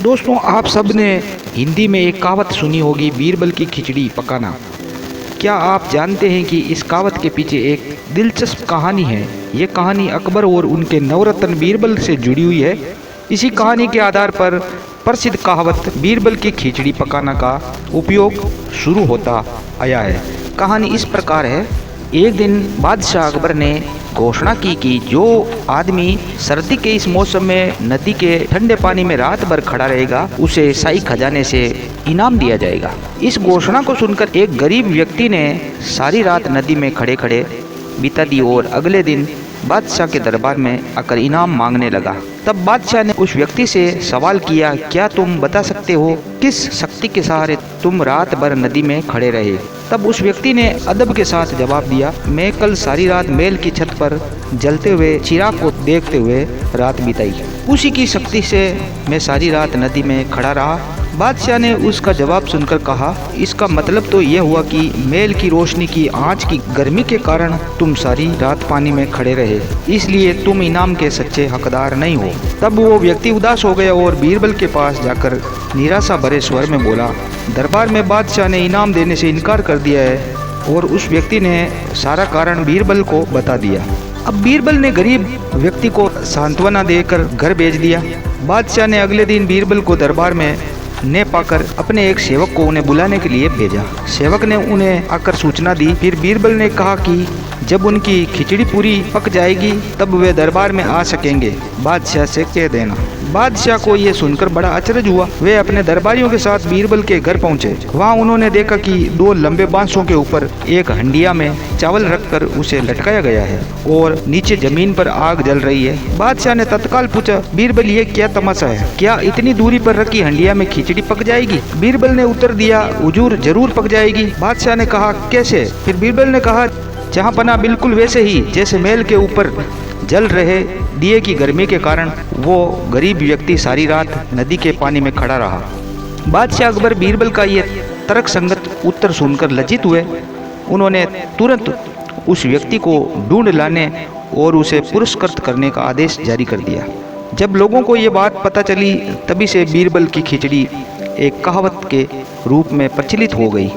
दोस्तों, आप सब ने हिंदी में एक कहावत सुनी होगी, बीरबल की खिचड़ी पकाना। क्या आप जानते हैं कि इस कहावत के पीछे एक दिलचस्प कहानी है। ये कहानी अकबर और उनके नवरत्न बीरबल से जुड़ी हुई है। इसी कहानी के आधार पर प्रसिद्ध कहावत बीरबल की खिचड़ी पकाना का उपयोग शुरू होता आया है। कहानी इस प्रकार है। एक दिन बादशाह अकबर ने घोषणा की कि जो आदमी सर्दी के इस मौसम में नदी के ठंडे पानी में रात भर खड़ा रहेगा उसे शाही खजाने से इनाम दिया जाएगा। इस घोषणा को सुनकर एक गरीब व्यक्ति ने सारी रात नदी में खड़े खड़े बिता दी और अगले दिन बादशाह के दरबार में आकर इनाम मांगने लगा। तब बादशाह ने उस व्यक्ति से सवाल किया, क्या तुम बता सकते हो किस शक्ति के सहारे तुम रात भर नदी में खड़े रहे। तब उस व्यक्ति ने अदब के साथ जवाब दिया, मैं कल सारी रात महल की छत पर जलते हुए चिराग को देखते हुए रात बिताई, उसी की शक्ति से मैं सारी रात नदी में खड़ा रहा। बादशाह ने उसका जवाब सुनकर कहा, इसका मतलब तो यह हुआ कि महल की रोशनी की आंच की गर्मी के कारण तुम सारी रात पानी में खड़े रहे, इसलिए तुम इनाम के सच्चे हकदार नहीं हो। तब वो व्यक्ति उदास हो गया और बीरबल के पास जाकर निराशा भरे स्वर में बोला, दरबार में बादशाह ने इनाम देने से इनकार कर दिया है। और उस व्यक्ति ने सारा कारण बीरबल को बता दिया। अब बीरबल ने गरीब व्यक्ति को सांत्वना देकर घर भेज दिया। बादशाह ने अगले दिन बीरबल को दरबार में ने पाकर अपने एक सेवक को उन्हें बुलाने के लिए भेजा। सेवक ने उन्हें आकर सूचना दी। फिर बीरबल ने कहा कि जब उनकी खिचड़ी पूरी पक जाएगी तब वे दरबार में आ सकेंगे, बादशाह से कह देना। बादशाह को यह सुनकर बड़ा अचरज हुआ। वे अपने दरबारियों के साथ बीरबल के घर पहुंचे। वहां उन्होंने देखा कि दो लंबे बांसों के ऊपर एक हंडिया में चावल रखकर उसे लटकाया गया है और नीचे जमीन पर आग जल रही है। बादशाह ने तत्काल पूछा, बीरबल ये क्या तमाशा है, क्या इतनी दूरी पर रखी हंडिया में खिचड़ी पक जाएगी। बीरबल ने उत्तर दिया, हुजूर जरूर पक जाएगी। बादशाह ने कहा, कैसे। फिर बीरबल ने कहा, जहाँ पना बिल्कुल वैसे ही जैसे महल के ऊपर जल रहे दिए की गर्मी के कारण वो गरीब व्यक्ति सारी रात नदी के पानी में खड़ा रहा। बादशाह अकबर बीरबल का ये तर्क संगत उत्तर सुनकर लज्जित हुए। उन्होंने तुरंत उस व्यक्ति को ढूंढ लाने और उसे पुरस्कृत करने का आदेश जारी कर दिया। जब लोगों को ये बात पता चली तभी से बीरबल की खिचड़ी एक कहावत के रूप में प्रचलित हो गई।